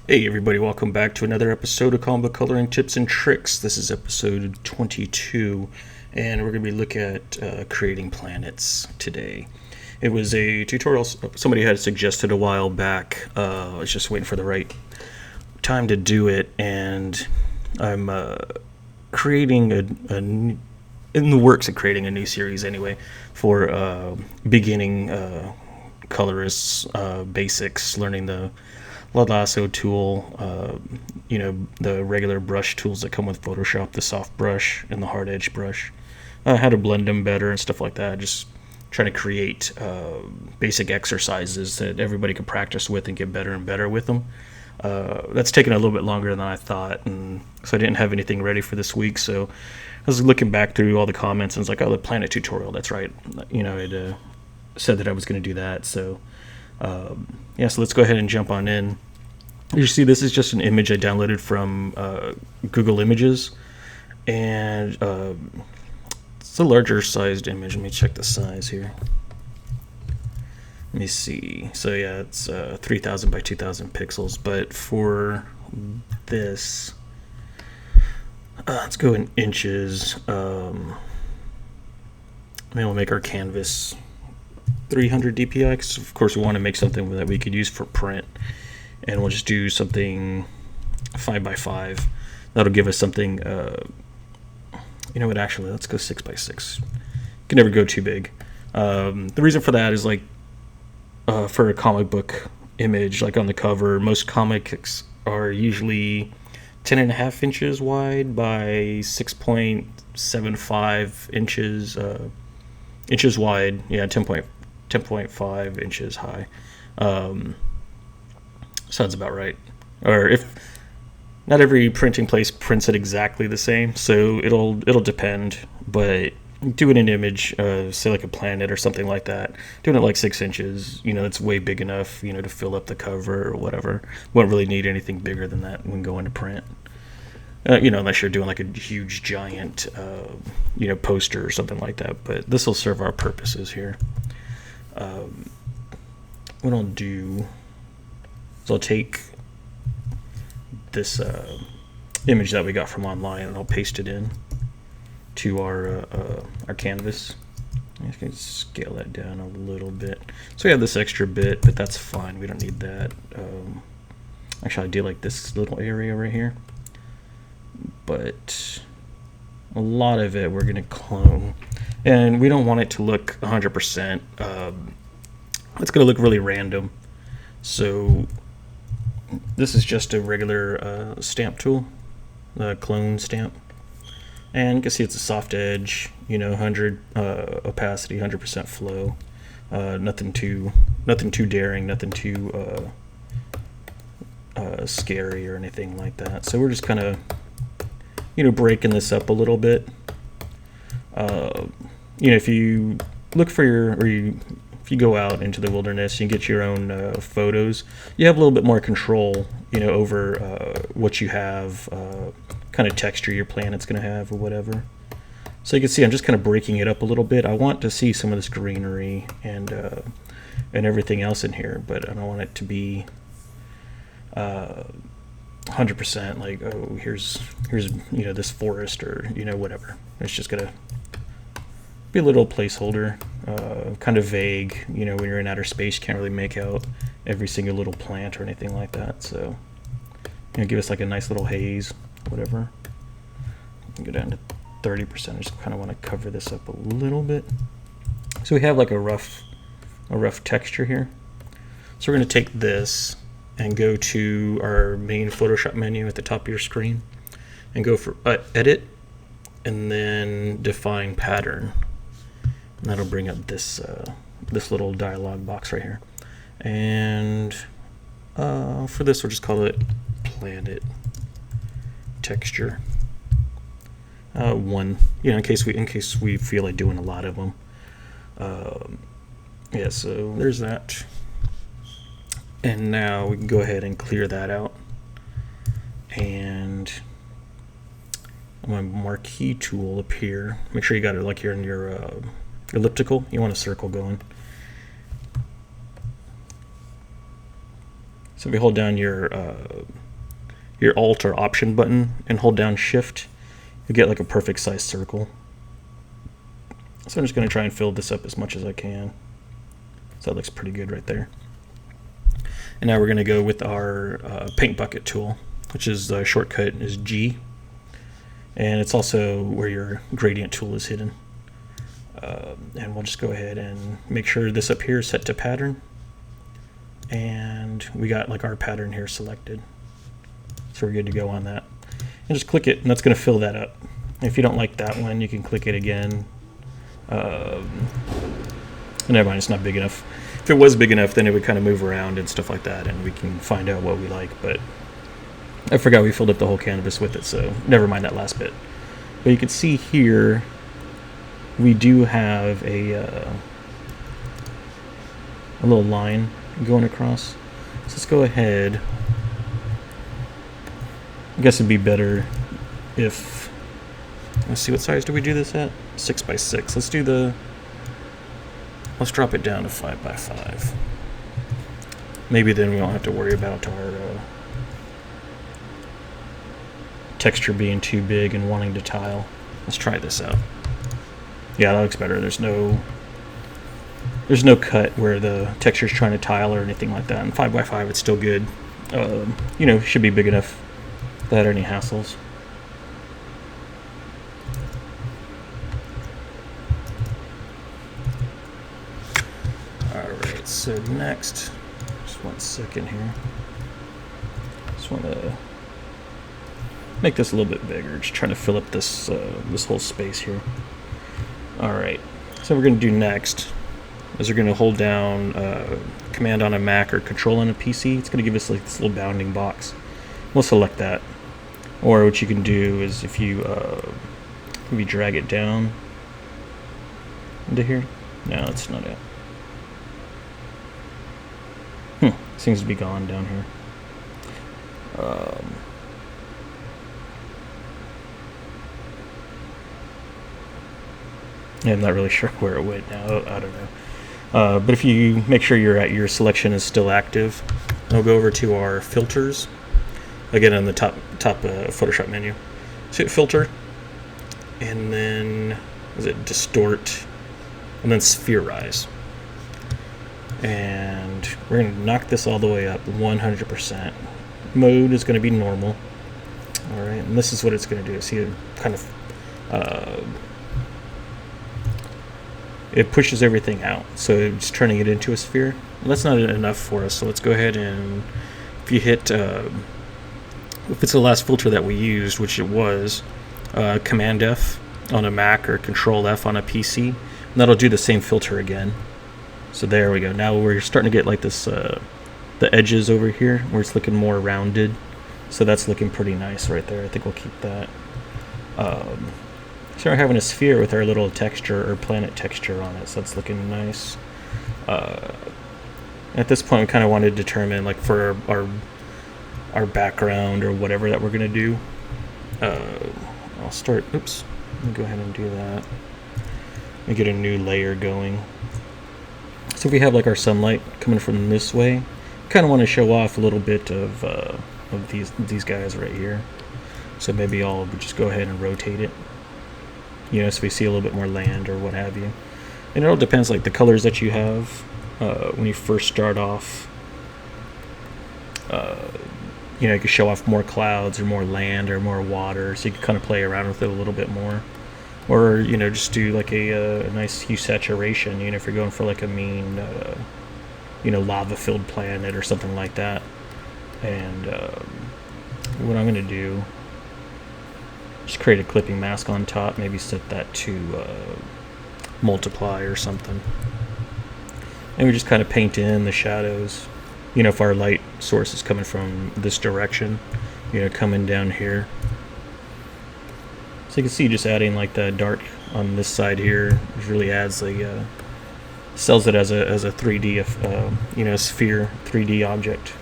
Hey everybody, welcome back to another episode of Comic Book Coloring Tips and Tricks. This is episode 22, and we're going to be looking at creating planets today. It was a tutorial somebody had suggested a while back. I was just waiting for the right time to do it, and I'm creating in the works of creating a new series anyway for beginning colorists, basics, learning the lasso tool, the regular brush tools that come with Photoshop, the soft brush and the hard edge brush, how to blend them better and stuff like that. Just trying to create basic exercises that everybody can practice with and get better and better with them. That's taken a little bit longer than I thought, and so I didn't have anything ready for this week. So I was looking back through all the comments and it's like, oh, the planet tutorial. That's right. It said that I was going to do that. So so let's go ahead and jump on in. You see, this is just an image I downloaded from Google Images, and it's a larger sized image. Let me check the size here. Let me see. So yeah, it's 3000 by 2000 pixels, but for this, let's go in inches. Maybe we'll make our canvas 300 dpi, because of course we want to make something that we could use for print, and we'll just do something 5 by 5. That'll give us something actually let's go 6 by 6. Can never go too big. The reason for that is, like, for a comic book image, like on the cover, most comics are usually 10.5 inches wide by 6.75 inches wide. Yeah, 10.5 inches high. Sounds about right. Or if not, every printing place prints it exactly the same, so it'll depend. But doing an image, say like a planet or something like that, doing it like 6 inches, that's way big enough, to fill up the cover or whatever. Won't really need anything bigger than that when going to print. Unless you're doing like a huge giant, poster or something like that. But this will serve our purposes here. What I'll do is I'll take this image that we got from online and I'll paste it in to our canvas. I can scale that down a little bit. So we have this extra bit, but that's fine. We don't need that. Actually, I do like this little area right here, but a lot of it we're going to clone, and we don't want it to look 100%. It's going to look really random. So this is just a regular stamp tool, clone stamp, and you can see it's a soft edge, 100 opacity, 100% flow. Nothing too daring, nothing too scary or anything like that. So we're just kind of breaking this up a little bit. If you look for if you go out into the wilderness and get your own photos, you have a little bit more control, over what you have, kind of texture your planet's going to have or whatever. So you can see I'm just kind of breaking it up a little bit. I want to see some of this greenery and everything else in here, but I don't want it to be 100% like, oh, here's this forest or whatever. It's just gonna be a little placeholder, kind of vague. When you're in outer space, you can't really make out every single little plant or anything like that. So give us like a nice little haze, whatever. Go down to 30%. I just kind of want to cover this up a little bit, so we have like a rough texture here. So we're going to take this and go to our main Photoshop menu at the top of your screen and go for edit and then define pattern. And that'll bring up this little dialog box right here. And for this, we'll just call it planet texture 1. In case we feel like doing a lot of them. So there's that. And now we can go ahead and clear that out. And my marquee tool up here. Make sure you got it like here in your elliptical. You want a circle going. So if you hold down your Alt or Option button and hold down Shift, you get like a perfect size circle. So I'm just going to try and fill this up as much as I can. So that looks pretty good right there. And now we're going to go with our paint bucket tool, which is the shortcut is G. And it's also where your gradient tool is hidden. And we'll just go ahead and make sure this up here is set to pattern. And we got like our pattern here selected. So we're good to go on that. And just click it, and that's going to fill that up. If you don't like that one, you can click it again. Never mind, it's not big enough. If it was big enough, then it would kind of move around and stuff like that, and we can find out what we like. But I forgot we filled up the whole canvas with it, so never mind that last bit. But you can see here, we do have a little line going across. So let's go ahead. I guess it'd be better if, let's see, what size do we do this at? 6 by 6. Let's drop it down to 5 by 5. Maybe then we don't have to worry about our texture being too big and wanting to tile. Let's try this out. Yeah, that looks better. There's no cut where the texture's trying to tile or anything like that. And 5 by 5, it's still good. You know, should be big enough without any hassles. Alright, so next, just 1 second here. Just want to make this a little bit bigger, just trying to fill up this this whole space here. Alright, so what we're going to do next is we're going to hold down Command on a Mac or Control on a PC. It's going to give us like this little bounding box. We'll select that. Or what you can do is if you maybe drag it down into here. No, that's not it. Seems to be gone down here. Yeah, I'm not really sure where it went now. I don't know. But if you make sure your selection is still active, we'll go over to our filters. Again, on the top Photoshop menu. So hit filter, and then is it distort, and then spherize. And we're going to knock this all the way up 100%. Mode is going to be normal. Alright, and this is what it's going to do. See, it kind of it pushes everything out, so it's turning it into a sphere. Well, that's not enough for us, so let's go ahead and if you hit if it's the last filter that we used, which it was, Command F on a Mac or Control F on a PC, and that'll do the same filter again. So there we go. Now we're starting to get like this, the edges over here where it's looking more rounded. So that's looking pretty nice right there. I think we'll keep that. So we're having a sphere with our little texture or planet texture on it. So that's looking nice. At this point, we kind of want to determine like for our background or whatever that we're going to do. I'll start, oops, let me go ahead and do that. Let me get a new layer going. So if we have like our sunlight coming from this way, kind of want to show off a little bit of these guys right here. So maybe I'll just go ahead and rotate it, you know, so we see a little bit more land or what have you. And it all depends, like the colors that you have when you first start off. You know, you can show off more clouds or more land or more water, so you can kind of play around with it a little bit more. Or, you know, just do like a nice hue saturation, you know, if you're going for like a mean, you know, lava-filled planet or something like that. And what I'm going to do, just create a clipping mask on top, maybe set that to multiply or something. And we just kind of paint in the shadows. You know, if our light source is coming from this direction, you know, coming down here. So you can see just adding like the dark on this side here really adds the, sells it as a 3D, you know, sphere 3D object.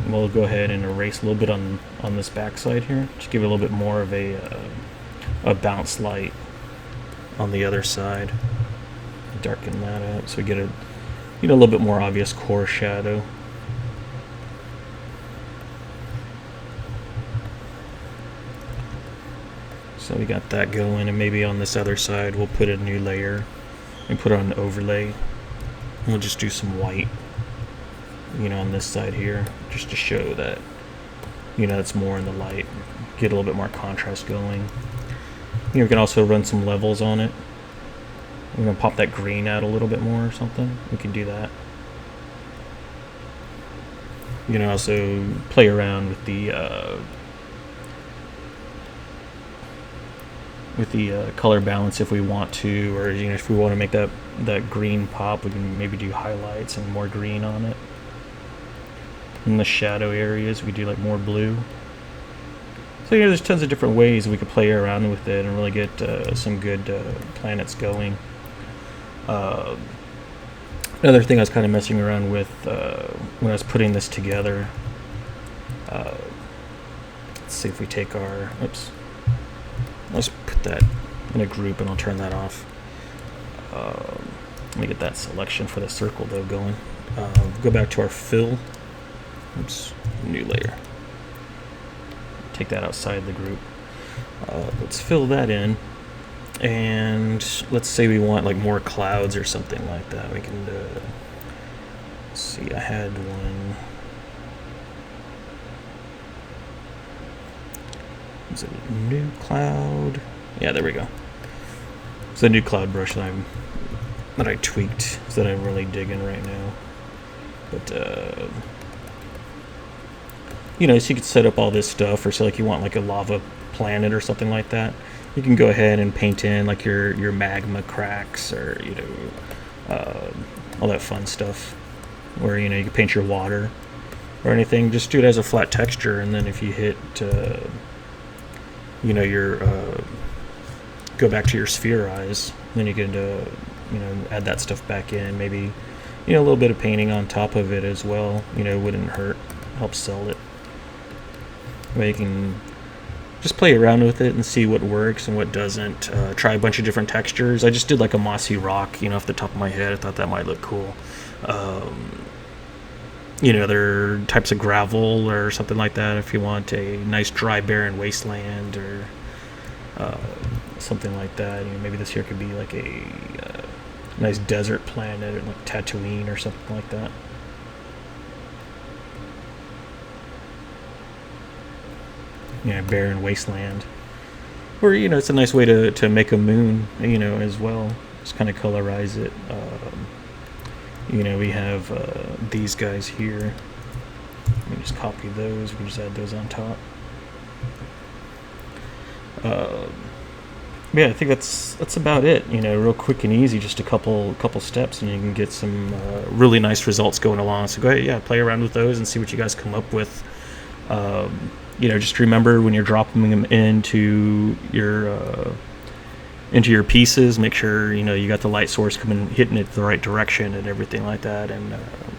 We'll go ahead and erase a little bit on this back side here, just give it a little bit more of a bounce light on the other side. Darken that out so we get a, you know, a little bit more obvious core shadow. So we got that going, and maybe on this other side we'll put a new layer and put on an overlay. And we'll just do some white, on this side here, just to show that, it's more in the light. Get a little bit more contrast going. We can also run some levels on it. We're going to pop that green out a little bit more or something. We can do that. You can also play around with the color balance if we want to, or if we want to make that green pop, we can maybe do highlights and more green on it. In the shadow areas, we do like more blue. So there's tons of different ways we could play around with it and really get some good planets going. Another thing I was kind of messing around with when I was putting this together. Let's see if we take our... Oops. Let's put that in a group and I'll turn that off. Let me get that selection for the circle though going. Go back to our fill. Oops. New layer. Take that outside the group. Let's fill that in. And let's say we want like more clouds or something like that. We can let's see, I had one. Is it a new cloud? Yeah, there we go. It's a new cloud brush that I tweaked, that I'm really digging right now. But so you could set up all this stuff, or say like you want like a lava planet or something like that. You can go ahead and paint in like your magma cracks, or all that fun stuff. Or you can paint your water or anything. Just do it as a flat texture, and then if you hit your go back to your sphere eyes, then you can add that stuff back in. Maybe a little bit of painting on top of it as well. Wouldn't hurt. Helps sell it. You can just play around with it and see what works and what doesn't. Try a bunch of different textures. I just did like a mossy rock, off the top of my head. I thought that might look cool. Other types of gravel or something like that if you want a nice dry barren wasteland or something like that. Maybe this here could be like a nice desert planet, or like Tatooine or something like that. Barren wasteland. Or it's a nice way to make a moon as well. Just kind of colorize it. We have these guys here. Let me just copy those. We just add those on top. Yeah, I think that's about it. Real quick and easy, just a couple steps, and you can get some really nice results going along. So go ahead, play around with those and see what you guys come up with. Just remember when you're dropping them into your pieces, make sure you got the light source hitting it the right direction and everything like that, and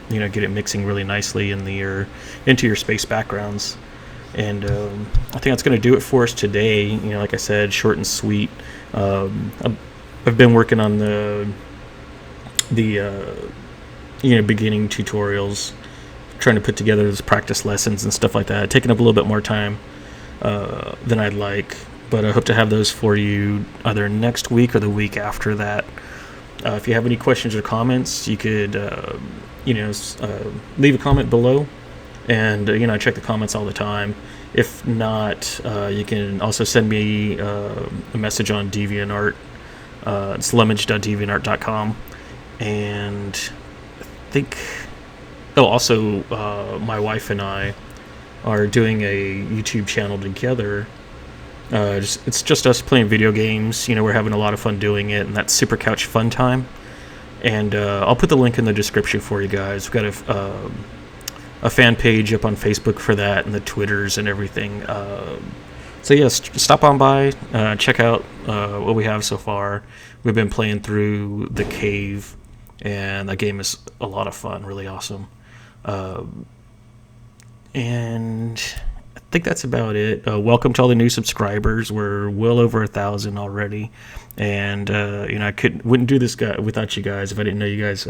get it mixing really nicely into your space backgrounds. And I think that's going to do it for us today. Like I said, short and sweet. I've been working on the beginning tutorials, trying to put together those practice lessons and stuff like that. Taking up a little bit more time than I'd like, but I hope to have those for you either next week or the week after that. If you have any questions or comments, you could leave a comment below, and I check the comments all the time. If not, you can also send me a message on DeviantArt. It's lummage.deviantart.com, and I think also my wife and I are doing a YouTube channel together. It's just us playing video games. We're having a lot of fun doing it, and that's Super Couch Fun Time. And I'll put the link in the description for you guys. We've got a fan page up on Facebook for that, and the Twitters and everything. So yes, stop on by, check out what we have so far. We've been playing through The Cave, and that game is a lot of fun, really awesome. And I think that's about it. Welcome to all the new subscribers. We're well over 1,000 already, and I wouldn't do this without you guys if I didn't know you guys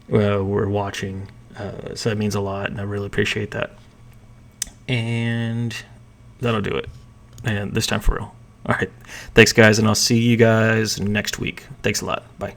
were watching. So that means a lot, and I really appreciate that. And that'll do it. And this time for real. All right. Thanks, guys, and I'll see you guys next week. Thanks a lot. Bye.